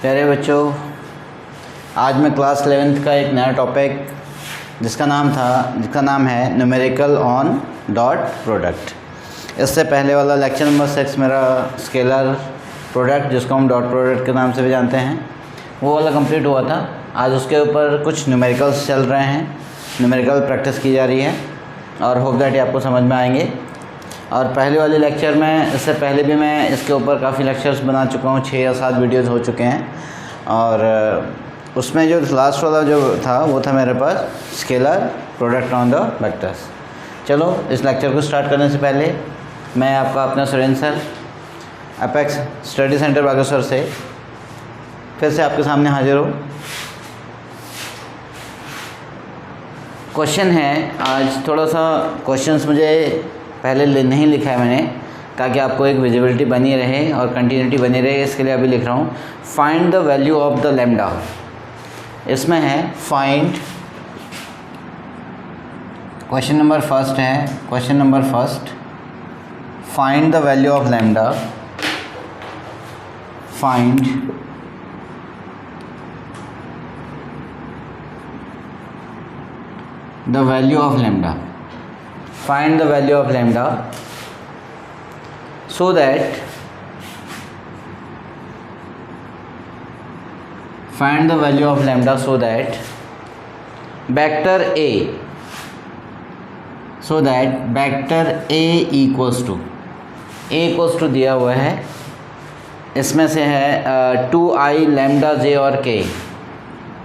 प्यारे बच्चों, आज मैं क्लास 11th का एक नया टॉपिक जिसका नाम है न्यूमेरिकल ऑन डॉट प्रोडक्ट। इससे पहले वाला लेक्चर नंबर 6 मेरा स्केलर प्रोडक्ट, जिसको हम डॉट प्रोडक्ट के नाम से भी जानते हैं, वो वाला कंप्लीट हुआ था। आज उसके ऊपर कुछ न्यूमेरिकल्स चल रहे हैं, न्यूमेरिकल प्रैक्टिस की जा रही है और होप दैट ये आपको समझ में आएंगे। और पहले वाले लेक्चर में, इससे पहले भी मैं इसके ऊपर काफ़ी लेक्चर्स बना चुका हूँ, 6 या 7 वीडियोज़ हो चुके हैं। और उसमें जो लास्ट वाला जो था वो था मेरे पास scalar product on the vectors. चलो इस लेक्चर को स्टार्ट करने से पहले मैं आपका अपना Surendra sir, apex study centre Bageshwar से फिर से आपके सामने हाजिर हो। क्वेश्चन है आज, थोड़ा सा क्वेश्चंस मुझे पहले नहीं लिखा है मैंने, ताकि आपको एक विजिबिलिटी बनी रहे और कंटिन्यूटी बनी रहे, इसके लिए अभी लिख रहा हूँ। Find the value of the lambda. इसमें है फाइंड, क्वेश्चन नंबर फर्स्ट है, question number first, find the value of lambda. Find the value of lambda. Find the value of lambda so that vector A equals to दिया हुआ है, इसमें से है 2i lambda j और k,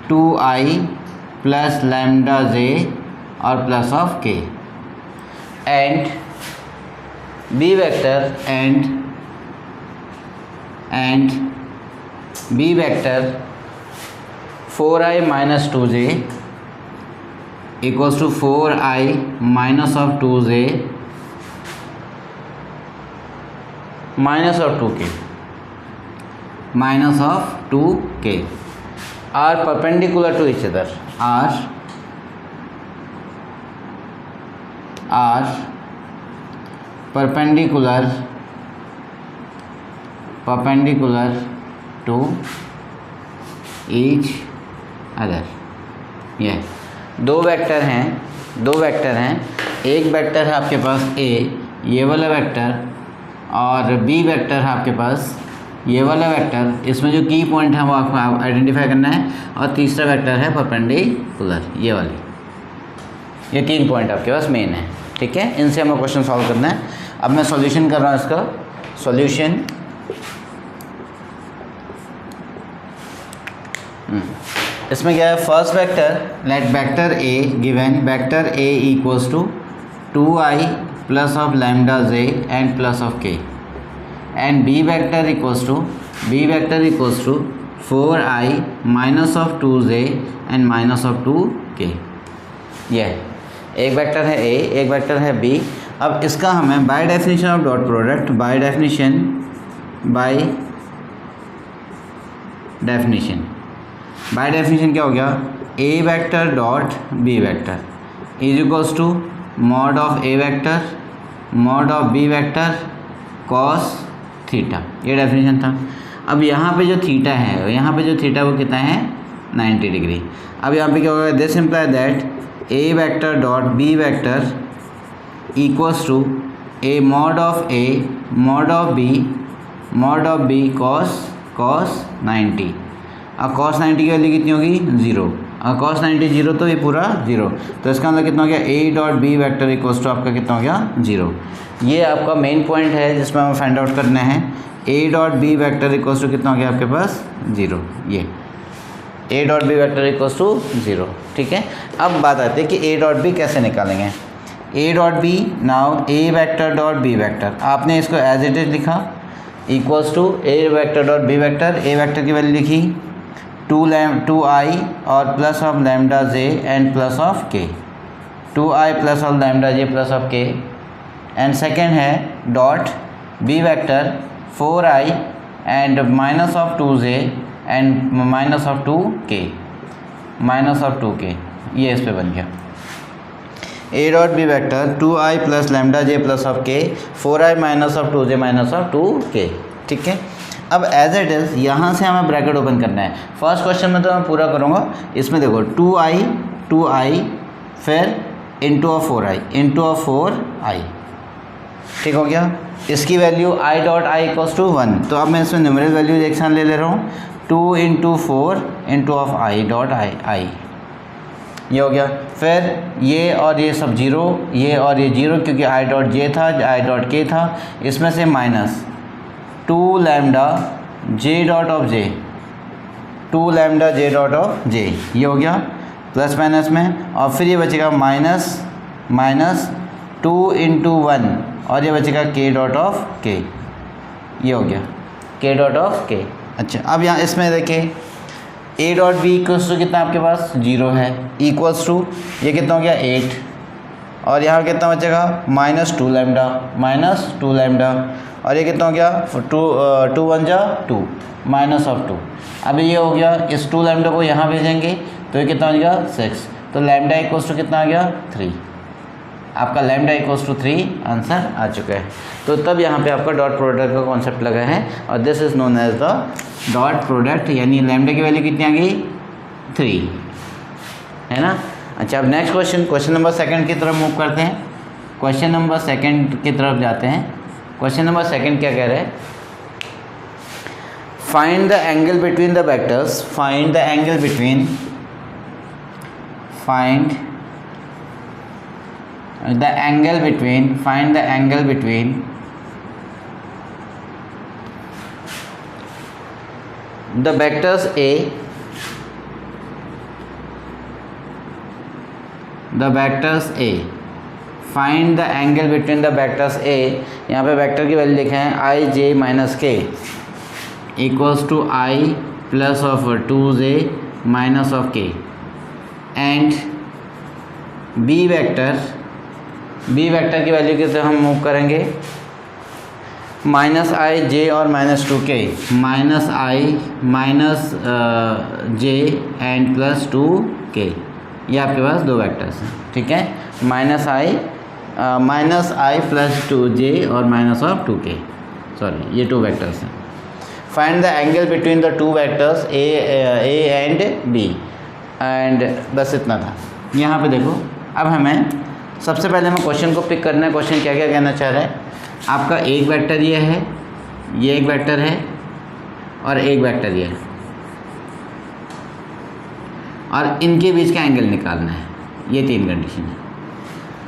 2i plus lambda j और plus of k, and b vector b vector 4i minus 2j equals to 4i minus of 2j minus of 2k are perpendicular to each other, are perpendicular to each other। ये दो vector हैं, एक vector है आपके पास A, ये वाला vector, और B vector है आपके पास ये वाला वेक्टर। इसमें जो की पॉइंट है वो आपको आइडेंटिफाई करना है, और तीसरा वेक्टर है परपेंडिकुलर, ये वाली। ये 3 पॉइंट आपके पास मेन है, ठीक है। इनसे हमें क्वेश्चन सॉल्व करना है। अब मैं सॉल्यूशन कर रहा हूँ इसका सॉल्यूशन। इसमें क्या है, first vector, let vector A given, vector A equals to 2i plus of lambda j and plus of k, and B vector equals to 4i minus of 2j and minus of 2k। यह एक vector है A, एक vector है B। अब इसका हमें by definition of dot product, by definition क्या हो गया, A vector dot B vector is equals to mod of A vector mod of B vector cos theta. ये डेफिनेशन था। अब यहाँ पे जो थीटा है, वो कितना है, 90 डिग्री। अब यहाँ पे क्या होगा, this imply that A vector dot B vector equals to A mod of B cos 90। अब कॉस 90 की वैल्यू कितनी होगी, 0। अब कॉस 90 0 तो ये पूरा 0, तो इसका मतलब कितना हो गया, A dot B vector equals to आपका कितना हो गया, 0। ये आपका मेन पॉइंट है जिसमें हमें फाइंड आउट करना है। A dot B vector equals to कितना हो गया आपके पास, 0। ये A dot B vector equals to 0, ठीक है। अब बात आती है कि A डॉट B कैसे निकालेंगे। A dot B, now A vector dot B vector, आपने इसको एज इट इज लिखा, equals to A vector dot B vector. A vector की वैल्यू लिखी 2i और plus of lambda j and plus of k, 2i plus of lambda j plus of k, and second है dot B vector 4i and minus of 2j and minus of 2k, ये इस पे बन गया। A dot B vector 2i plus lambda j plus of k, 4i minus of 2j minus of 2k, ठीक है। अब as it is यहाँ से हमें ब्रैकेट ओपन करना है। फर्स्ट क्वेश्चन में तो मैं पूरा करूँगा, इसमें देखो 2i फिर इंटू ऑफ 4i, ठीक हो गया। इसकी value i dot I equals to 1, तो अब मैं इसमें न्यूमेरिकल वैल्यू एक साथ ले रहा हूँ, 2 into 4 into of i dot आई, ये हो गया। फिर ये और ये सब जीरो, ये और ये जीरो, क्योंकि i डॉट जे था, i डॉट के था, इसमें से minus 2 lambda j dot of j, 2 lambda j dot of j, ये हो गया प्लस माइनस में। और फिर ये बचेगा माइनस 2 इंटू 1 और ये बचेगा k डॉट ऑफ k, ये हो गया k डॉट ऑफ k। अच्छा, अब यहाँ इसमें देखिए a dot b equals to कितना आपके पास 0 है, इक्वल्स टू ये कितना हो गया 8, और यहाँ कितना बचेगा -2 लैम्डा, और ये कितना हो गया 2 1 जा 2 माइनस ऑफ 2। अब ये हो गया, इस 2 लैम्डा को यहाँ भेजेंगे तो ये कितना हो गया 6, तो लैम्डा इक्वल्स टू कितना आ गया 3, आपका लैम्डा इक्वल्स टू 3 आंसर आ चुका है। तो तब यहाँ पे आपका डॉट प्रोडक्ट का कॉन्सेप्ट लगा है, और this is known as the dot product, यानी लैम्डा की वैल्यू कितनी आ गई 3, है ना। अच्छा, अब नेक्स्ट क्वेश्चन नंबर 2 की तरफ मूव करते हैं। क्वेश्चन नंबर 2 की तरफ जाते हैं। क्वेश्चन नंबर 2 क्या कह रहे हैं, find the angle between the vectors, find the angle between the vectors A, find the angle between the vectors A, यहाँ पे वेक्टर की वैल्यू लिखे हैं i j minus k equals to i plus of 2j minus of k, and b vector की value की तरफ हम move करेंगे, माइनस आई जे और -2k, minus I minus J and plus 2k, ये आपके पास दो वेक्टर्स हैं, ठीक है। माइनस आई प्लस 2j और माइनस ऑफ 2k, सॉरी ये 2 वेक्टर्स हैं। Find the angle between the 2 vectors a and b, and बस इतना था। यहाँ पे देखो, अब हमें सबसे पहले हमें क्वेश्चन को पिक करना है। क्वेश्चन क्या क्या कहना चाह रहा है, आपका एक वेक्टर ये है, ये एक वेक्टर है, और एक वेक्टर ये है, और इनके बीच का एंगल निकालना है। ये 3 कंडीशन है।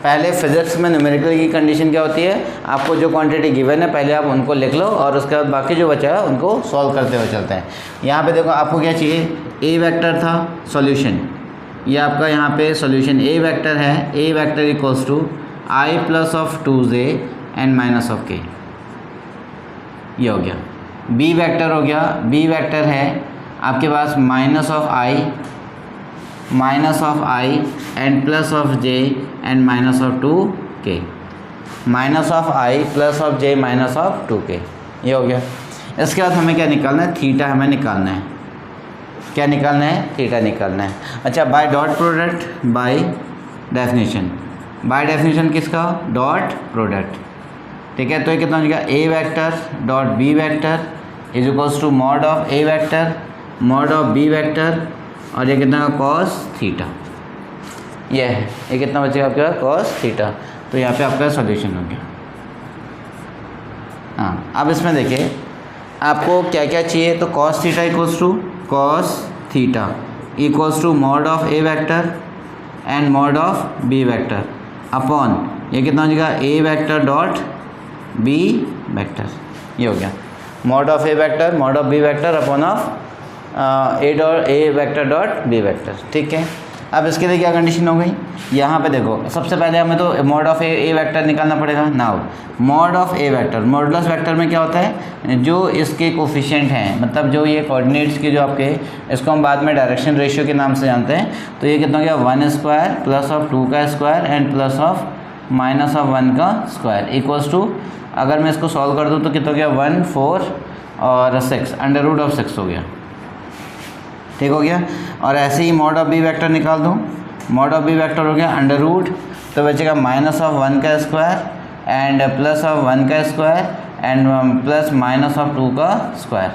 पहले फिजिक्स में न्यूमेरिकल की कंडीशन क्या होती है, आपको जो क्वांटिटी गिवन है पहले आप उनको लिख लो, और उसके बाद बाकी जो बचा है उनको सॉल्व करते हुए चलते हैं। यहाँ पे देखो, आपको क्या चाहिए, ए वेक्टर था, सॉल्यूशन, ये आपका यहाँ पे सॉल्यूशन ए वेक्टर है, A vector equals to i plus of 2j and minus of k, ये हो गया। बी वेक्टर हो गया, बी वेक्टर है आपके पास minus of i and plus of j and minus of 2k, minus of i plus of j minus of 2k, ये हो गया। इसके बाद हमें क्या निकालना है, थीटा हमें निकालना है। क्या निकालना है, थीटा निकालना है। अच्छा, by dot product, by definition किसका, डॉट प्रोडक्ट, ठीक है। तो ये कितना हो जाएगा, A vector dot B vector is equals to mod of A vector mod of B vector, और ये कितना कॉस थीटा, ये है, ये कितना बचेगा आपके पास कॉस थीटा। तो यहाँ पे आपका सॉल्यूशन हो गया। हाँ, अब इसमें देखिए आपको क्या क्या चाहिए, तो cos theta equals to mod of A vector and mod of B vector upon ये कितना हो जाएगा, A vector dot B vector, ये हो गया। Mod of A vector mod of B vector upon of A vector dot B vector, ठीक है। अब इसके लिए क्या कंडीशन हो गई, यहाँ पे देखो, सबसे पहले हमें तो मॉड ऑफ ए वेक्टर निकालना पड़ेगा। Now mod of A vector, modulus vector में क्या होता है, जो इसके कोफिशिएंट हैं, मतलब जो ये कोऑर्डिनेट्स के जो आपके, इसको हम बाद में डायरेक्शन रेशियो के नाम से जानते हैं। तो ये कितना हो गया, 1 स्क्वायर प्लस ऑफ 2 का square and plus of minus of 1 का स्क्वायर इक्वल्स टू, अगर मैं इसको सॉल्व कर दूँ तो कितना हो गया, 1 4 और 6 अंडर रूट ऑफ 6 हो गया, ठीक हो गया। और ऐसे ही मॉड ऑफ बी वेक्टर निकाल दूँ, मॉड ऑफ बी वेक्टर हो गया अंडर रूट, तो बचेगा माइनस ऑफ 1 का स्क्वायर एंड प्लस ऑफ 1 का square and plus minus of 2 का स्क्वायर।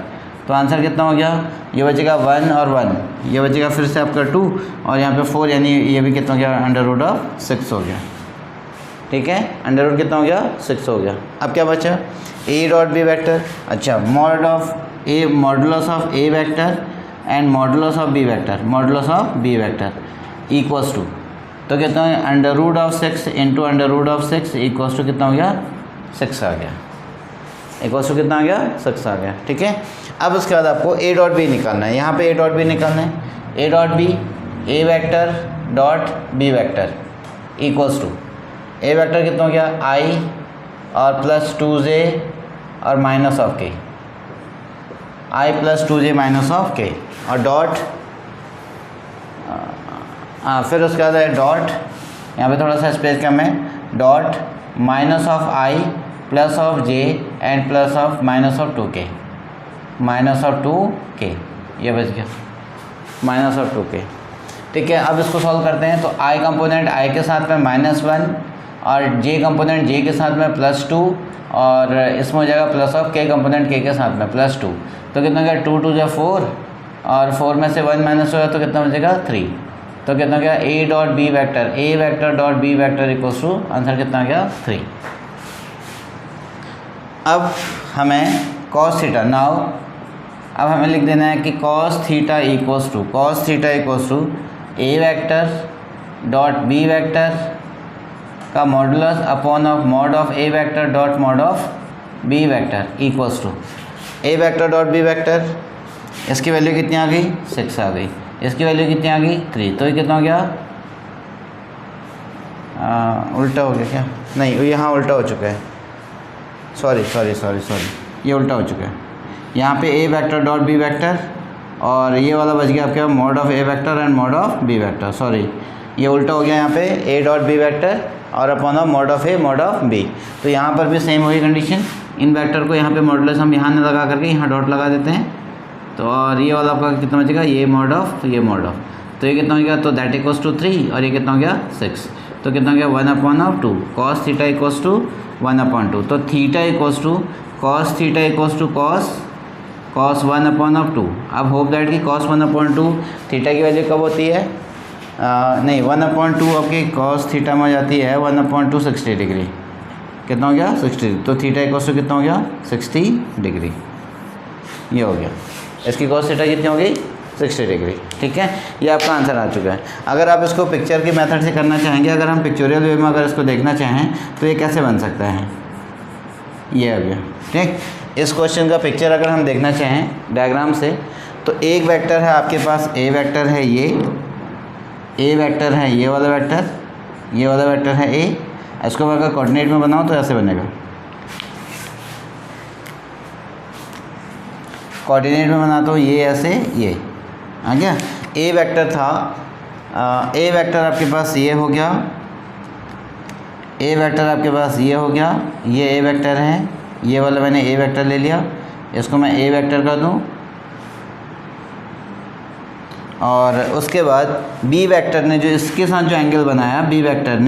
तो आंसर कितना हो गया, ये बचेगा 1 और 1, ये बचेगा फिर से आपका 2 और यहाँ पे 4, यानी ये भी कितना हो गया, अंडर रूट ऑफ 6 हो गया। ठीक है, अंडर रूट कितना हो गया, 6 हो गया। अब क्या बचा, ए डॉट बी वैक्टर। अच्छा, modulus of A vector and modulus of B vector, modulus of B vector equals to, तो कितना है, under root of 6 into under root of 6 equals to कितना हो गया, 6 आ गया। इक्वल्स टू कितना आ गया, 6 आ गया। ठीक है, अब उसके बाद आपको ए डॉट बी निकालना है। यहाँ पे ए डॉट बी निकालना है, A dot B, A vector dot B vector equals to, A vector कितना हो गया, आई और प्लस 2j और माइनस ऑफ के, आई प्लस 2j माइनस ऑफ के, और डॉट फिर उसके बाद है डॉट, यहाँ पे थोड़ा सा स्पेस कम है, dot minus of i plus of J and plus of minus of 2k, minus of 2k, ये बच गया माइनस ऑफ 2k। ठीक है, अब इसको सॉल्व करते हैं। तो आई कंपोनेंट आई के साथ में -1 और जे कंपोनेंट जे के साथ में +2 और इसमें हो जाएगा प्लस ऑफ के कंपोनेंट के साथ में +2, तो कितना गया, 2 2 जा 4 और 4 में से 1 माइनस होगा तो कितना बचेगा 3, तो कितना गया, A dot B vector, A vector dot B vector equals to, answer कितना गया 3। अब हमें कॉस थीटा, नाउ अब हमें लिख देना है कि cos theta equals to, cos theta equals to A vector dot B vector का modulus upon of mod of A vector dot mod of B vector equals to A vector dot B vector, इसकी value कितनी आ गई, 6 आ गई, इसकी value कितनी आ गई 3, तो ये कितना हो गया, उल्टा हो गया क्या, नहीं यहाँ उल्टा हो चुका है, सॉरी, ये उल्टा हो चुका है। यहाँ पे A vector dot B vector और ये वाला बच गया आपके mod of A vector and mod of B vector, sorry ये उल्टा हो गया, यहाँ पे ए डॉट बी वैक्टर और upon of mod of A mod of B. तो यहाँ पर भी सेम वही कंडीशन, इन वैक्टर को यहाँ पे मॉडुलस हम यहाँ लगा करके यहाँ डॉट लगा देते हैं, तो और ये वाला आपका कितना बचेगा, ये मॉड ऑफ, ये मॉड ऑफ, तो ये कितना हो गया, तो दैट इक्वल्स टू 3 और ये कितना हो गया 6, तो कितना हो गया 1/2, कॉस थीटा इक्वल्स टू 1/2, तो theta equals to cos theta equals to cos 1/2। अब होप दैट कि कॉस 1/2 थीटा की वैल्यू कब होती है, नहीं 1/2 आपके कॉस थीटा में जाती है 1/2 60 डिग्री, कितना हो गया 60, तो थीटा इक्वल्स टू कितना हो गया 60 डिग्री, ये हो गया, इसकी कॉस थीटा कितनी हो गई 60 डिग्री। ठीक है, ये आपका आंसर आ चुका है। अगर आप इसको पिक्चर के मेथड से करना चाहेंगे, अगर हम पिक्चोरियल वे में अगर इसको देखना चाहें तो ये कैसे बन सकता है, ये हो गया। ठीक, इस क्वेश्चन का पिक्चर अगर हम देखना चाहें डायग्राम से, तो एक वेक्टर है आपके पास, ए वेक्टर है, ये ए वेक्टर है, ये वाला वेक्टर, ये वाला वेक्टर है ए, इसको मैं अगर कोऑर्डिनेट में बनाऊँ तो ऐसे बनेगा, कोऑर्डिनेट में बनाता हूँ ये ऐसे, ये आ गया, ए वेक्टर था, ए वेक्टर आपके पास ये हो गया, ए वेक्टर आपके पास ये हो गया, ये ए वेक्टर है, ये वाला मैंने ए वेक्टर ले लिया, इसको मैं ए वेक्टर कर दूँ, और उसके बाद बी वेक्टर ने जो इसके साथ जो एंगल बनाया, बी वेक्टर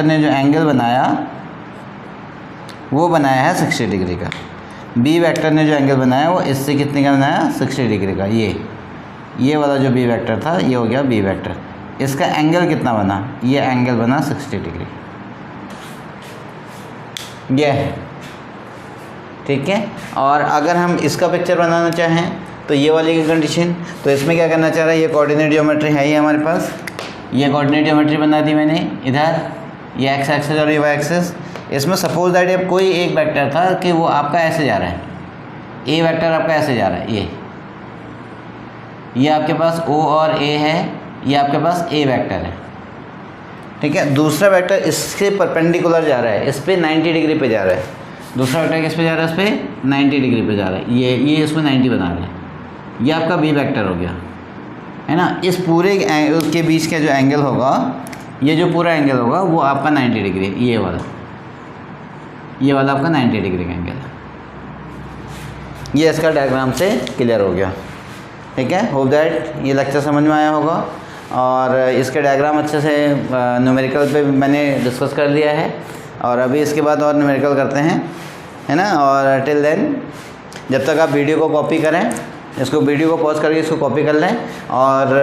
ने जो एंगल बनाया वो बनाया है 60 डिग्री का, बी वेक्टर ने जो एंगल बनाया वो इससे कितने का बनाया 60 डिग्री का, ये वाला जो बी वेक्टर था ये हो गया बी वेक्टर, इसका एंगल कितना बना, ये एंगल बना 60 डिग्री, ये है। ठीक है, और अगर हम इसका पिक्चर बनाना चाहें तो ये वाली की कंडीशन, तो इसमें क्या करना चाह रहा है, ये कोऑर्डिनेट ज्योमेट्री है ही हमारे पास, ये कोऑर्डिनेट ज्योमेट्री बना दी मैंने, इधर ये एक्स एक्सिस और ये वाई एक्सिस, इसमें सपोज दैट अब कोई एक वेक्टर था कि वो आपका ऐसे जा रहा है, ए वेक्टर आपका ऐसे जा रहा है, ये आपके पास ओ और ए है, ये आपके पास ए वेक्टर है। ठीक है, दूसरा वेक्टर इसके परपेंडिकुलर जा रहा है, इस पर 90 डिग्री पे जा रहा है, दूसरा वेक्टर किस पे जा रहा है, इस पर 90 डिग्री पे जा रहा है, ये इसमें 90 बना रहा है, ये आपका बी वेक्टर हो गया, है ना। इस पूरे के बीच का जो एंगल होगा, ये जो पूरा एंगल होगा वो आपका 90 डिग्री, ये वाला आपका 90 डिग्री का एंगल है। ये इसका डायग्राम से क्लियर हो गया। ठीक है, होप दैट ये लेक्चर समझ में आया होगा, और इसके डायग्राम अच्छे से न्यूमेरिकल पे मैंने डिस्कस कर लिया है, और अभी इसके बाद और न्यूमेरिकल करते हैं। है ना। और टिल देन जब तक आप वीडियो को कॉपी करें, इसको वीडियो को पॉज करके इसको कॉपी कर लें और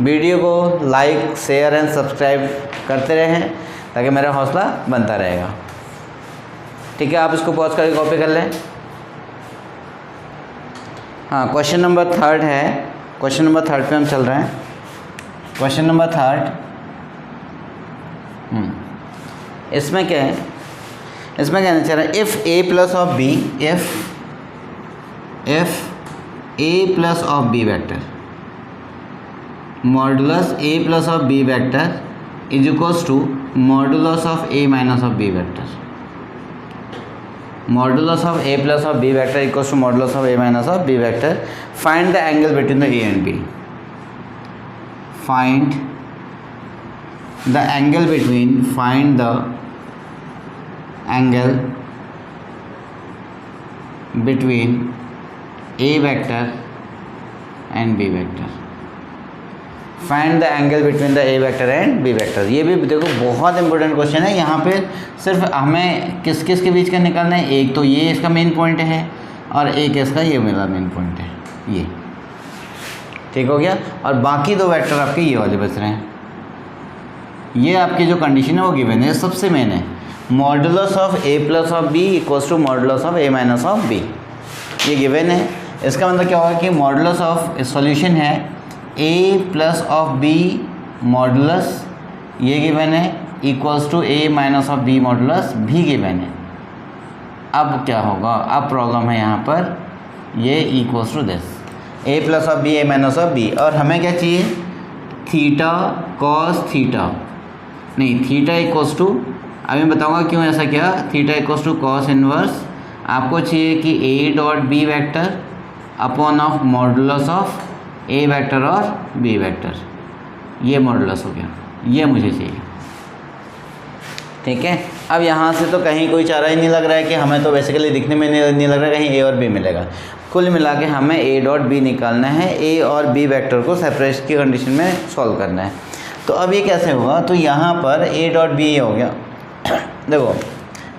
वीडियो को लाइक शेयर एंड सब्सक्राइब करते रहें ताकि मेरा हौसला बनता रहेगा। ठीक है, आप इसको पॉज करके कॉपी कर लें। हाँ, क्वेश्चन नंबर 3 है। क्वेश्चन नंबर 3 पे हम चल रहे हैं। क्वेश्चन नंबर 3 इसमें क्या है, इसमें कहना चाह रहा है if A plus of B, if A plus of B vector modulus A plus of B vector is equals to modulus of A minus of B vector. Modulus of A plus of B vector equals to modulus of A minus of B vector. Find the angle between the A and B. Find the angle between, find the angle between A vector and B vector. Find the angle between the A vector and B vector. ये भी देखो बहुत important question है। यहाँ पे सिर्फ हमें किस किस के बीच का निकालना है, एक तो ये इसका मेन पॉइंट है और एक इसका ये मेरा मेन पॉइंट है, ये ठीक हो गया। और बाकी दो वेक्टर आपके ये वाले बच रहे हैं। ये आपकी जो कंडीशन है वो गिवन है, सबसे मेन है modulus of A plus of B equals to modulus of A minus of B. ये गिवन है। इसका मतलब क्या होगा कि मॉडुलस ऑफ सॉल्यूशन है A plus of B modulus, ये गिवन है, equals to A minus of B modulus भी गिवन है। अब क्या होगा, अब प्रॉब्लम है यहाँ पर ये equals to this A plus of B A minus of B. और हमें क्या चाहिए, थीटा कॉस थीटा, नहीं थीटा इक्वल्स टू, अभी मैं बताऊँगा क्यों ऐसा किया। Theta equals to cos inverse, आपको चाहिए कि A dot B vector upon of modulus of A vector और बी वेक्टर, ये मॉडुलस हो गया, ये मुझे चाहिए। ठीक है, अब यहाँ से तो कहीं कोई चारा ही नहीं लग रहा है कि हमें तो बेसिकली दिखने में नहीं लग रहा है कहीं ए और बी मिलेगा। कुल मिला के हमें ए डॉट बी निकालना है, ए और बी वेक्टर को सेपरेशन की कंडीशन में सॉल्व करना है। तो अब ये कैसे होगा, तो यहाँ पर ए डॉट बी हो गया। देखो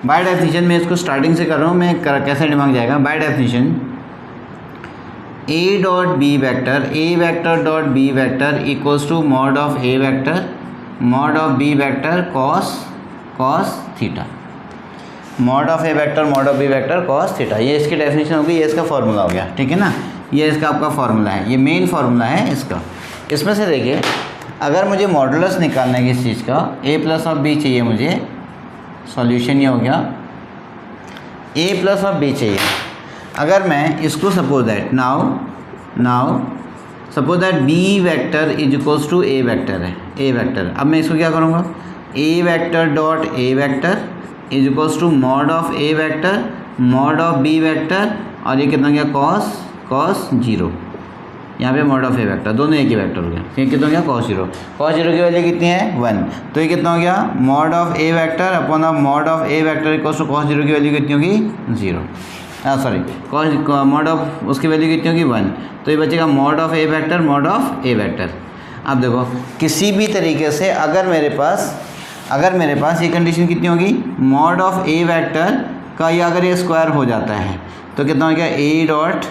बाय डेफिनेशन में इसको स्टार्टिंग से कर रहा हूँ मैं, कैसे दिमाग जाएगा। By definition A dot B vector, A vector dot B vector equals to mod of A vector mod of B vector cos theta. Mod of A vector mod of B vector cos theta, ये इसकी definition होगी, ये इसका formula हो गया। ठीक है ना, ये इसका आपका फॉर्मूला है, ये मेन फार्मूला है इसका। इसमें से देखिए, अगर मुझे मॉडुलस निकालना है किस चीज़ का, ए प्लस ऑफ बी चाहिए मुझे, सॉल्यूशन ये हो गया ए प्लस ऑफ बी चाहिए। अगर मैं इसको suppose that now suppose that B vector is equals to A vector है, ए वेक्टर। अब मैं इसको क्या करूँगा, A vector dot A vector is equals to mod of A vector mod of B vector, और ये कितना गया कॉस जीरो। यहाँ पे मॉड ऑफ ए वेक्टर, दोनों एक ही वेक्टर हो गया। ठीक, कितना हो गया कॉस जीरो की वैल्यू कितनी है 1, तो ये कितना हो गया mod of A vector upon of mod of A vector equals to cos zero की वैल्यू कितनी होगी 0, सॉरी कॉस मॉड ऑफ उसकी वैल्यू कितनी होगी 1, तो ये बचेगा mod of A vector mod of A vector. अब देखो किसी भी तरीके से अगर मेरे पास ये कंडीशन कितनी होगी, मॉड ऑफ ए वेक्टर का ये अगर ये स्क्वायर हो जाता है तो कितना हो गया ए डॉट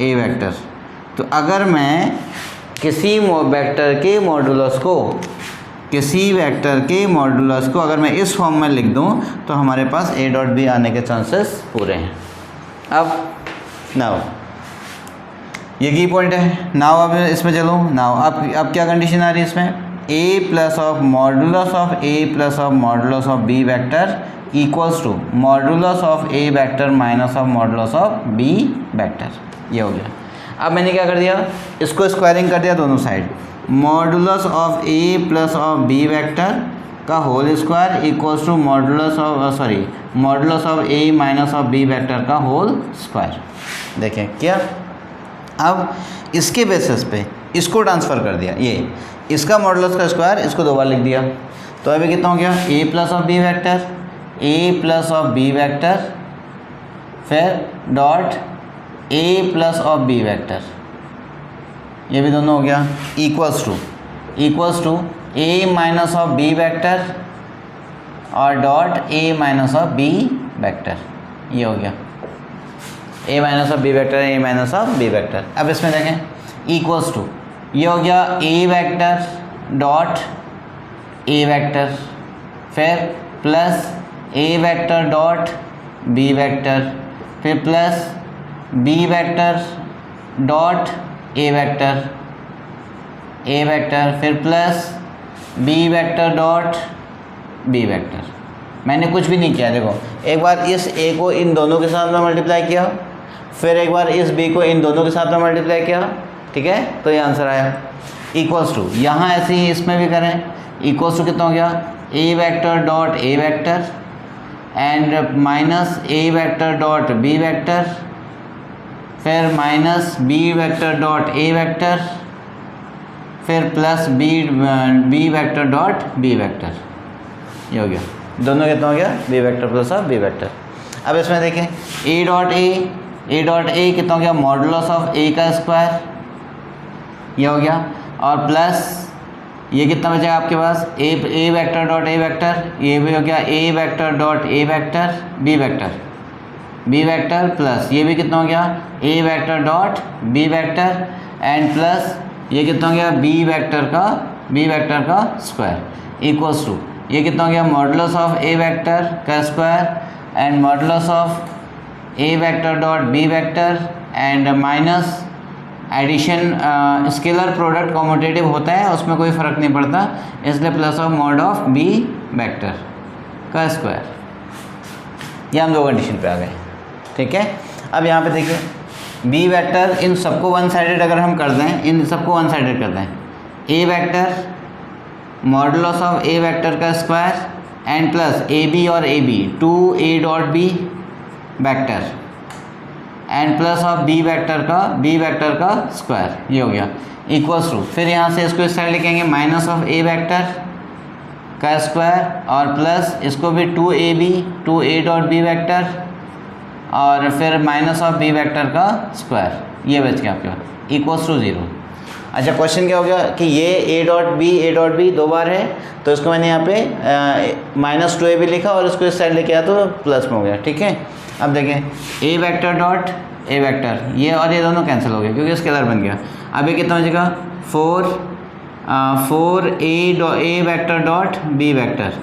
ए वेक्टर। तो अगर मैं किसी वेक्टर के मॉडुलस को अगर मैं इस फॉर्म में लिख दूं तो हमारे पास ए डॉट बी आने के चांसेस पूरे हैं। अब नाउ ये की पॉइंट है। नाउ अब इसमें चलो, नाउ अब क्या कंडीशन आ रही है इसमें, A plus of modulus of A plus of modulus of B vector equals to modulus of A vector minus of modulus of B vector, ये हो गया। अब मैंने क्या कर दिया, इसको स्क्वायरिंग कर दिया दोनों side, modulus of A plus of B vector का whole square equals to modulus of A minus of B vector का होल स्क्वायर। देखें क्या, अब इसके बेसिस पे इसको ट्रांसफ़र कर दिया, ये इसका मॉडुलस का स्क्वायर इसको 2 बार लिख दिया, तो अभी कितना हो गया A plus of B vector फिर dot A plus of B vector, ये भी दोनों हो गया, equals to A minus of B vector और dot A minus of B vector, ये हो गया A minus of B vector A minus of B vector. अब इसमें देखें इक्वल्स टू ये हो गया A vector dot A vector, फिर plus A vector dot B vector, फिर plus B vector dot A vector, फिर plus B vector dot B vector. मैंने कुछ भी नहीं किया, देखो एक बार इस ए को इन दोनों के साथ में मल्टीप्लाई किया, फिर एक बार इस बी को इन दोनों के साथ में मल्टीप्लाई किया, ठीक है, तो ये आंसर आया। इक्वल्स टू यहाँ ऐसे ही इसमें भी करें, इक्वल्स टू कितना हो गया A vector dot A vector and minus A vector dot B vector, फिर minus B vector dot A vector, फिर plus B vector dot B vector. ये हो गया, दोनों कितना हो गया B vector plus of B vector. अब इसमें देखें ए डॉट ए कितना हो गया मॉडुलस ऑफ ए का स्क्वायर, ये हो गया, और प्लस ये कितना बचेगा आपके पास A vector dot A vector, ये भी हो गया A vector dot A vector B vector plus ये भी कितना हो गया A vector dot B vector and plus ये कितना हो गया बी वेक्टर का स्क्वायर इक्वल्स टू ये कितना हो गया मॉडुलस ऑफ ए वेक्टर का square and modulus of A vector dot B vector and minus addition scalar product commutative होता है, उसमें कोई फ़र्क नहीं पड़ता, इसलिए plus of mod of B vector का स्क्वायर। ये हम दो कंडीशन पे आ गए, ठीक है। अब यहाँ पे देखिए बी वेक्टर इन सबको वन साइडेड अगर हम कर दें, इन सबको वन साइडेड कर दें, A vector modulus of A vector का square and plus A B और A B two A dot B vector and plus of B vector का स्क्वायर, ये हो गया इक्वल्स टू फिर यहाँ से इसको इस साइड लिखेंगे माइनस ऑफ ए वेक्टर का स्क्वायर और प्लस इसको भी two A dot B vector और फिर माइनस ऑफ बी वेक्टर का स्क्वायर, ये बच गया आपके पास इक्वल्स टू 0। अच्छा क्वेश्चन क्या हो गया कि ये ए डॉट बी दो बार है, तो इसको मैंने यहाँ पे माइनस टू ए बी लिखा और इसको इस साइड लेके आया तो प्लस में हो गया, ठीक है। अब देखें ए वेक्टर डॉट ए वेक्टर, ये और ये दोनों कैंसिल हो गए क्योंकि स्केलर बन गया। अब ये कितना बचेगा 4 A vector dot B vector,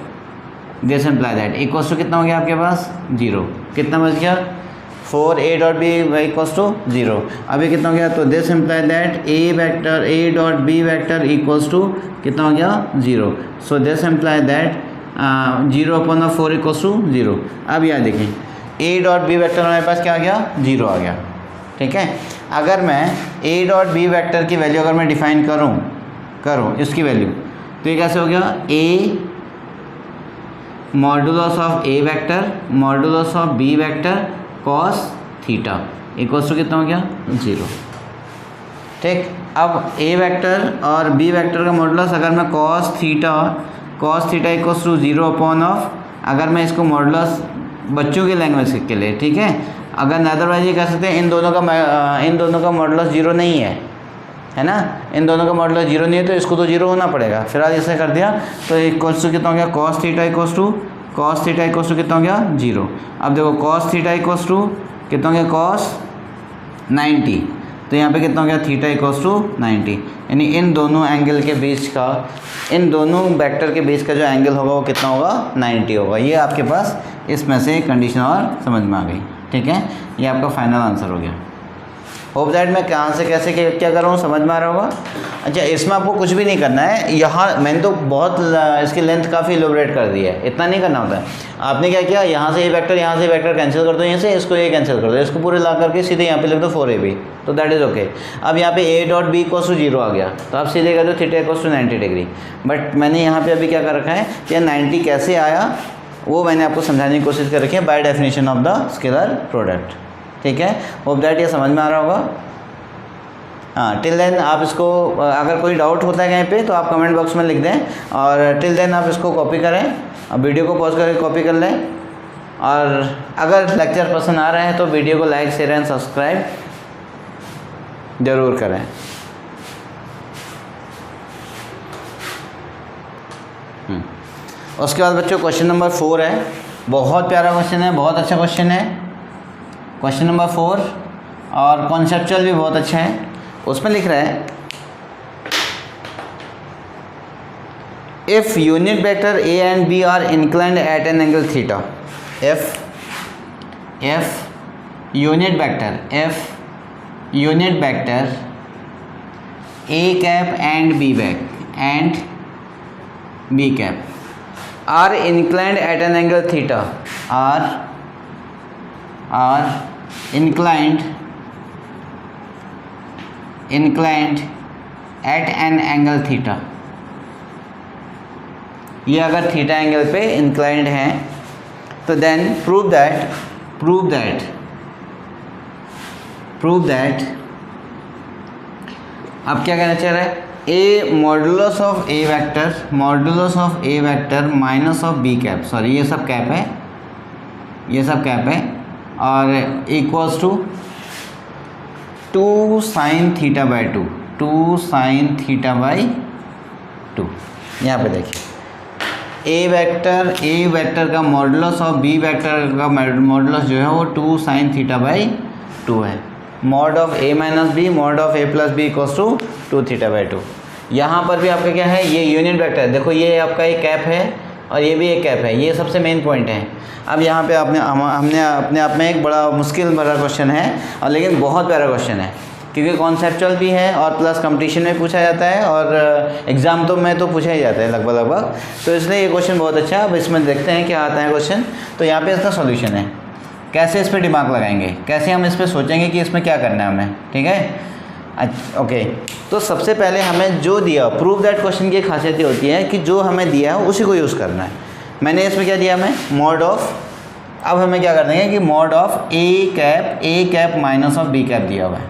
this imply that equals to कितना हो गया आपके पास 0। कितना बच गया 4 A dot B equals to 0। अभी कितना हो गया तो this imply that A dot B vector equals to कितना हो गया 0। So this imply that 0/4 equals to 0। अब यहाँ देखें ए डॉट बी वेक्टर हमारे पास क्या आ गया 0 आ गया, ठीक है। अगर मैं ए डॉट बी वेक्टर की वैल्यू अगर मैं डिफाइन करूँ इसकी वैल्यू, तो ये कैसे हो गया A modulus of A vector modulus of B vector cos theta equals to कितना हो गया 0, ठीक। अब ए वेक्टर और बी वेक्टर का मॉडुलस अगर मैं कॉस थीटा इक्वल्स टू 0/, अगर मैं इसको मॉडुलस बच्चों की लैंग्वेज के लिए, ठीक है, अगर अदरवाइज ये कह सकते हैं इन दोनों का मॉडुलस 0 नहीं है ना, इन दोनों का मॉडुलस 0 नहीं है तो इसको तो 0 होना पड़ेगा। फिर आज ऐसे कर दिया तो इक्वल्स टू कितना हो गया कॉस थीटा इक्वल्स टू कितना हो गया 0। अब देखो कॉस थीटा इक्वल्स टू कितना हो गया कॉस 90, तो यहाँ पे कितना हो गया थीटा इक्वल्स टू 90, यानी इन दोनों एंगल के बीच का इन दोनों वेक्टर के बीच का जो एंगल होगा वो कितना होगा 90 होगा। ये आपके पास इसमें से कंडीशन और समझ में आ गई, ठीक है। ये आपका फाइनल आंसर हो गया। होप दैट मैं कहाँ से कैसे क्या कर रहा हूँ समझ में आ रहा होगा। अच्छा इसमें आपको कुछ भी नहीं करना है, यहाँ मैंने तो बहुत इसकी लेंथ काफ़ी इलोबरेट कर दी है, इतना नहीं करना होता है। आपने क्या किया यहाँ से ये वेक्टर कैंसिल कर दो, यहाँ से इसको ये कैंसिल कर दो, इसको पूरे ला करके सीधे यहाँ पे लिख दो 4ab, तो दैट इज़ ओके। अब यहाँ पे A dot B equals to 0 आ गया, तो आप सीधे कर दो theta equals to 90 degree. But मैंने यहाँ पे अभी क्या कर रखा है कि 90 कैसे आया वो मैंने आपको समझाने की कोशिश कर रखी है bye definition of the scalar product, ठीक है। होप दैट ये समझ में आ रहा होगा। हाँ टिल देन आप इसको अगर कोई डाउट होता है कहीं पे तो आप कमेंट बॉक्स में लिख दें, और टिल देन आप इसको कॉपी करें, अब वीडियो को पॉज करके कॉपी कर लें, और अगर लेक्चर पसंद आ रहे हैं तो वीडियो को लाइक शेयर एंड सब्सक्राइब ज़रूर करें। उसके बाद बच्चों क्वेश्चन नंबर 4 है, बहुत प्यारा क्वेश्चन है, बहुत अच्छा क्वेश्चन है, क्वेश्चन नंबर 4 और कॉन्सेप्चुअल भी बहुत अच्छा है। उसमें लिख रहा है if unit vector A and B are inclined at an angle theta, if unit vector A cap and B cap are inclined at an angle theta, are inclined at an angle theta, ये अगर theta angle पे inclined हैं तो then prove that अब क्या कहना चाह रहा है, A modulus of A vector minus of B cap, sorry ये सब कैप है और equals to 2 sin theta by 2 यहाँ पे देखिए ए वेक्टर का मॉडुलस ऑफ बी वेक्टर का मॉडुलस जो है वो 2 sin थीटा बाई 2 है। Mod of A minus B mod of A plus B equals to 2 theta by 2। यहाँ पर भी आपका क्या है, ये यूनिट वेक्टर है, देखो ये आपका एक कैप है और ये भी एक कैप है, ये सबसे मेन पॉइंट है। अब यहाँ पे हमने अपने आप में एक बड़ा मुश्किल भरा क्वेश्चन है और लेकिन बहुत प्यारा क्वेश्चन है, क्योंकि कॉन्सेप्चुअल भी है और प्लस कंपटीशन में पूछा जाता है और एग्ज़ाम में तो पूछा ही जाता है लगभग, तो इसलिए ये क्वेश्चन बहुत अच्छा है। अब इसमें देखते हैं क्या आता है क्वेश्चन। तो यहाँ पे इसका सॉल्यूशन है, कैसे इस पर दिमाग लगाएंगे, कैसे हम इस पर सोचेंगे कि इसमें क्या करना है हमें, ठीक है। ओके, तो सबसे पहले हमें जो दिया, प्रूव दैट क्वेश्चन की खासियत ये होती है कि जो हमें दिया है उसी को यूज़ करना है। मैंने इसमें क्या दिया, हमें मॉड ऑफ, अब हमें क्या कर देंगे कि mod of A cap minus of B cap दिया हुआ है।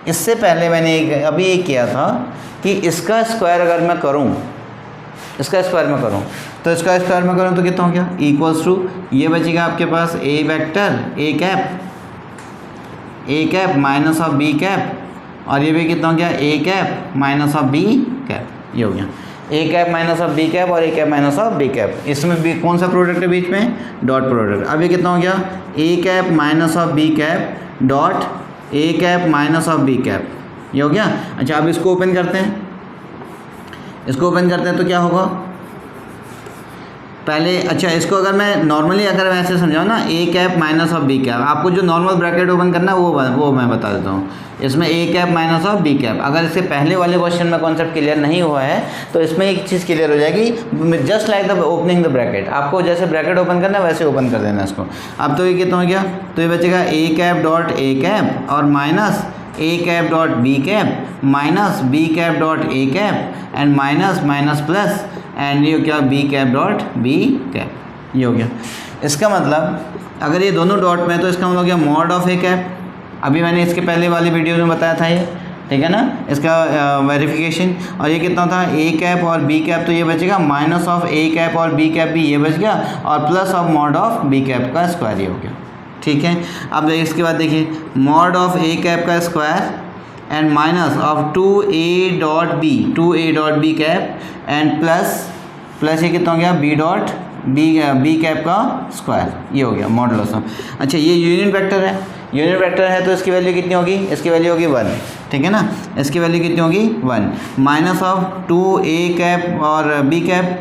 इससे पहले मैंने अभी एक किया था कि इसका स्क्वायर अगर मैं करूँ, तो इसका स्क्वायर में करूँ तो कितना हो गया, इक्वल्स टू ये बचेगा आपके पास A vector A cap minus of B cap, और ये भी कितना हो गया A cap minus of B cap, ये हो गया A cap minus of B cap और A cap minus of B cap. इसमें भी कौन सा प्रोडक्ट है बीच में, डॉट प्रोडक्ट। अब ये कितना हो गया A cap minus of B cap dot A cap minus of B cap, ये हो गया। अच्छा, अब इसको ओपन करते हैं, तो क्या होगा पहले, अच्छा इसको अगर मैं नॉर्मली अगर मैं ऐसे समझाऊँ ना, A cap minus of B cap, आपको जो नॉर्मल ब्रैकेट ओपन करना है वो मैं बता देता हूँ। इसमें A cap minus of B cap, अगर इससे पहले वाले क्वेश्चन में कॉन्सेप्ट क्लियर नहीं हुआ है तो इसमें एक चीज़ क्लियर हो जाएगी, just like the opening the bracket. आपको जैसे ब्रैकेट ओपन करना है वैसे ओपन कर देना इसको। अब तो ये कितना हो गया, तो ये बचेगा A cap dot A cap और minus A cap dot B cap minus B cap dot A cap and minus plus and ये क्या B cap dot B cap, ये हो गया। इसका मतलब अगर ये दोनों डॉट में, तो इसका मतलब हो गया मॉड ऑफ ए कैप, अभी मैंने इसके पहले वाली वीडियो में बताया था ये, ठीक है ना, इसका वेरिफिकेशन। और ये कितना था ए कैप और बी कैप, तो ये बचेगा माइनस ऑफ ए कैप और बी कैप भी ये बच गया और plus of mod of B cap का स्क्वायर, ये हो गया, ठीक है। अब इसके बाद देखिए मॉड ऑफ ए कैप का square and minus of 2a dot B cap and plus ये कितना हो गया बी कैप का स्क्वायर, ये हो गया मॉडुलस ऑफ। अच्छा, ये यूनिट वेक्टर है तो इसकी वैल्यू कितनी होगी, इसकी वैल्यू होगी 1, ठीक है ना, इसकी वैल्यू कितनी होगी 1 माइनस ऑफ 2a कैप और बी कैप,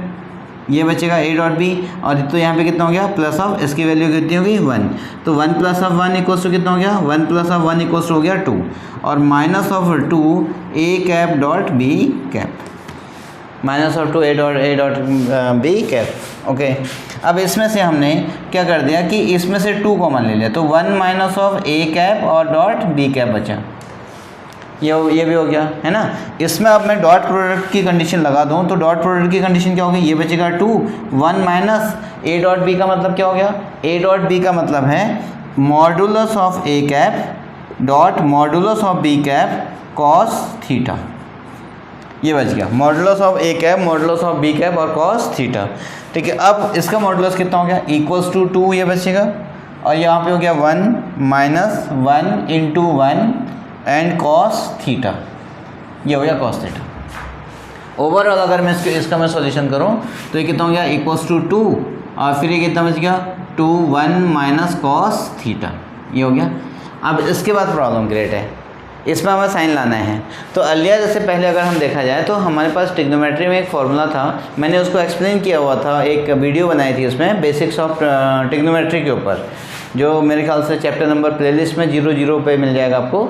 ये बचेगा ए डॉट बी, और तो यहाँ पे कितना हो गया प्लस ऑफ, इसकी वैल्यू कितनी होगी 1, तो 1 प्लस ऑफ 1 इक्वल्स टू कितना हो गया 1 प्लस ऑफ 1 इक्वल्स टू हो गया 2 और minus of 2 A cap dot B cap, minus of 2 A dot B cap. Okay, अब इसमें से हमने क्या कर दिया कि इसमें से 2 कॉमन ले लिया, तो 1 माइनस ऑफ ए कैप और डॉट बी कैप बचा, ये भी हो गया, है ना। इसमें अब मैं डॉट प्रोडक्ट की कंडीशन लगा दूं तो डॉट प्रोडक्ट की कंडीशन क्या होगी, ये बचेगा 2 1 माइनस ए डॉट बी का मतलब क्या हो गया, ए डॉट बी का मतलब है modulus of A cap dot modulus of B cap cos theta, ये बच गया modulus of A cap modulus of B cap और कॉस थीटा, ठीक है। अब इसका मॉडुलस कितना हो गया इक्वल्स टू 2, ये बचेगा और यहाँ पे हो गया 1 minus 1 into 1 and cos theta, ये हो गया कॉस थीटा। ओवरऑल अगर मैं इसका मैं सॉल्यूशन करूँ तो ये कितना हो गया इक्वल्स टू 2 और फिर ये कितना बच गया 2 1 माइनस कॉस थीटा, ये हो गया। अब इसके बाद प्रॉब्लम ग्रेट है, इसमें हमें साइन लाना है। तो अर्लियर जैसे पहले अगर हम देखा जाए तो हमारे पास ट्रिग्नोमेट्री में एक फॉर्मूला था, मैंने उसको एक्सप्लेन किया हुआ था, एक वीडियो बनाई थी उसमें बेसिक्स ऑफ ट्रिग्नोमेट्री के ऊपर, जो मेरे ख्याल से चैप्टर नंबर प्लेलिस्ट में 00 पे मिल जाएगा आपको,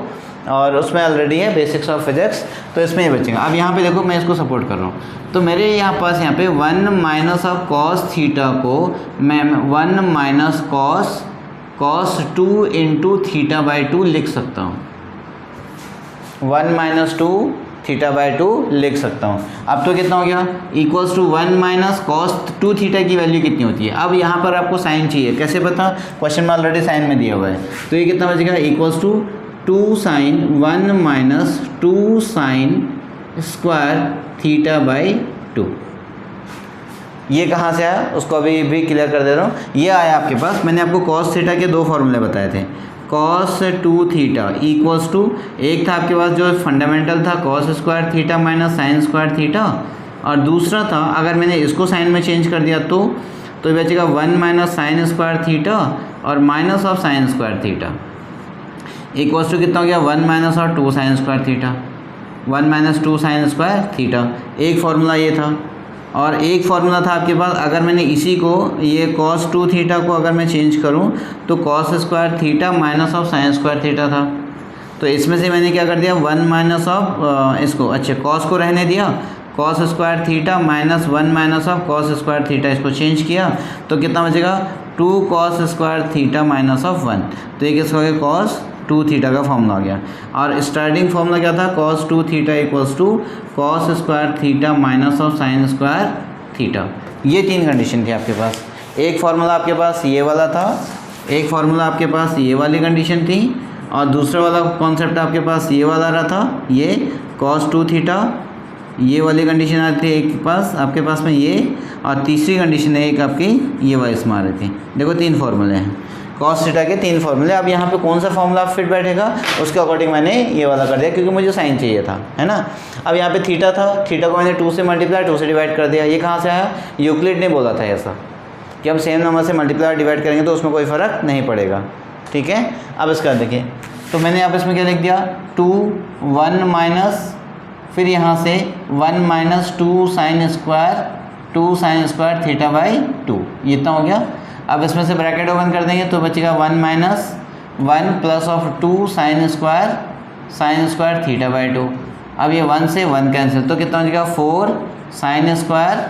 और उसमें ऑलरेडी है बेसिक्स ऑफ फिजिक्स, तो इसमें ये बचेगा। अब यहाँ पे देखो मैं इसको सपोर्ट कर रहा हूँ, तो मेरे यहाँ पास यहाँ पे 1 माइनस ऑफ कॉस थीटा को मैं 1 minus cos 2 into theta by 2 लिख सकता हूँ, 1 माइनस 2 थीटा बाई 2 लिख सकता हूँ। अब तो कितना हो गया, equals to 1 minus cos 2 theta की वैल्यू कितनी होती है। अब यहाँ पर आपको साइन चाहिए, कैसे पता, क्वेश्चन में ऑलरेडी साइन में दिया हुआ है, तो ये कितना बचेगा, equals to 2 sine 1 minus 2 sine square theta by 2। ये कहाँ से आया उसको अभी भी क्लियर कर दे रहा हूँ। ये आया आपके पास, मैंने आपको कॉस थीटा के 2 फॉर्मूले बताए थे, कॉस 2 थीटा इक्वल्स टू, एक था आपके पास जो फंडामेंटल था cos square theta minus sine square theta, और दूसरा था अगर मैंने इसको साइन में चेंज कर दिया तो बचेगा 1 माइनस साइन स्क्वायर थीटा और minus of sine square theta, equals to कितना हो गया, 1 माइनस और 2 sine square theta, 1 minus 2 sine square theta. एक फार्मूला ये था, और एक फार्मूला था आपके पास अगर मैंने इसी को, ये cos 2 थीटा को अगर मैं चेंज करूं तो cos square theta minus of sine square theta था। तो इसमें से मैंने क्या कर दिया, 1 माइनस ऑफ इसको, अच्छा cos को रहने दिया, cos square theta minus 1 minus of cos square theta, इसको चेंज किया तो कितना बचेगा, 2 cos square theta minus of 1। तो ये किसका हो गया, cos 2 थीटा का फॉर्मूला आ गया। और स्टार्टिंग फॉर्मूला क्या था, cos 2 theta equals to cos square theta minus of sine square theta. ये 3 कंडीशन थी आपके पास। एक फार्मूला आपके पास ये वाला था, एक फार्मूला आपके पास ये वाली कंडीशन थी, और दूसरा वाला कॉन्सेप्ट आपके पास ये वाला रहा था, ये cos 2 थीटा, ये वाली कंडीशन आ रही थी एक पास आपके पास में ये, और तीसरी कंडीशन है एक आपकी ये वाली इसमें आ रही थी। देखो 3 फार्मूले हैं, कॉस थीटा के 3 फार्मूले। अब यहाँ पे कौन सा फार्मूला फिट बैठेगा उसके अकॉर्डिंग मैंने ये वाला कर दिया, क्योंकि मुझे साइन चाहिए था, है ना। अब यहाँ पे थीटा था, थीटा को मैंने 2 से मल्टीप्लाई 2 से डिवाइड कर दिया। ये कहाँ से आया, यूक्लिड ने बोला था ऐसा कि हम सेम नंबर से मल्टीप्लाई डिवाइड करेंगे तो उसमें कोई फ़र्क नहीं पड़ेगा, ठीक है। अब इसका देखिए, तो मैंने यहाँ पर इसमें क्या लिख दिया, 2 1 माइनस, फिर यहाँ से 1 minus 2 sine square theta by 2, ये इतना हो गया। अब इसमें से ब्रैकेट ओपन कर देंगे तो बचेगा 1 minus 1 plus of 2 sine square theta by 2। अब ये 1 से 1 कैंसिल, तो कितना बचेगा, 4 साइन स्क्वायर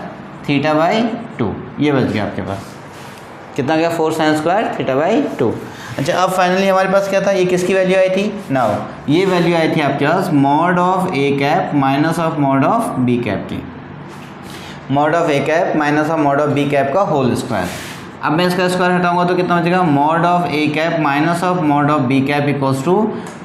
थीटा बाई 2। ये बच गया आपके पास, कितना गया, 4 साइन स्क्वायर थीटा बाई 2। अच्छा, अब फाइनली हमारे पास क्या था, ये किसकी वैल्यू आई थी, नाउ ये वैल्यू आई थी आपके पास mod of A cap minus of mod of B cap की, mod of A cap minus of mod of B cap का होल स्क्वायर। अब मैं इसका स्क्वायर हटाऊंगा तो कितना बचेगा, mod of A cap minus of mod of B cap equals to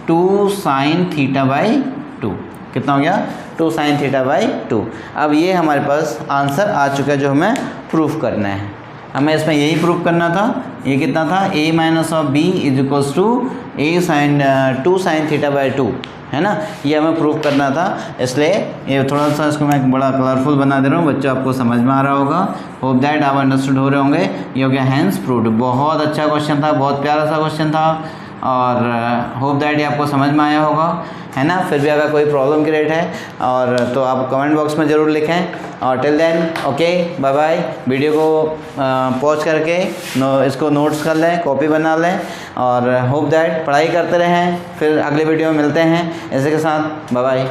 2 sine theta by 2। कितना हो गया, 2 साइन थीटा बाई 2। अब ये हमारे पास आंसर आ चुका है जो हमें प्रूफ करना है। हमें इसमें यही प्रूफ करना था, ये कितना था, a minus of B is equals to a sine 2 sine theta by 2, है ना। ये हमें प्रूफ करना था, इसलिए ये थोड़ा सा इसको मैं बड़ा कलरफुल बना दे रहा हूँ, बच्चों आपको समझ में आ रहा होगा। होप दैट आप अंडरस्टूड हो रहे होंगे। ये हो गया हैंस प्रूव्ड, बहुत अच्छा क्वेश्चन था, बहुत प्यारा सा क्वेश्चन था, और होप दैट ये आपको समझ में आया होगा, है ना। फिर भी अगर कोई प्रॉब्लम क्रिएट है और तो आप कमेंट बॉक्स में ज़रूर लिखें। और till then okay, bye bye. Video को पॉज करके इसको नोट्स कर लें, कॉपी बना लें, और होप दैट पढ़ाई करते रहें। फिर अगले वीडियो में मिलते हैं, इसी के साथ बाय बाय।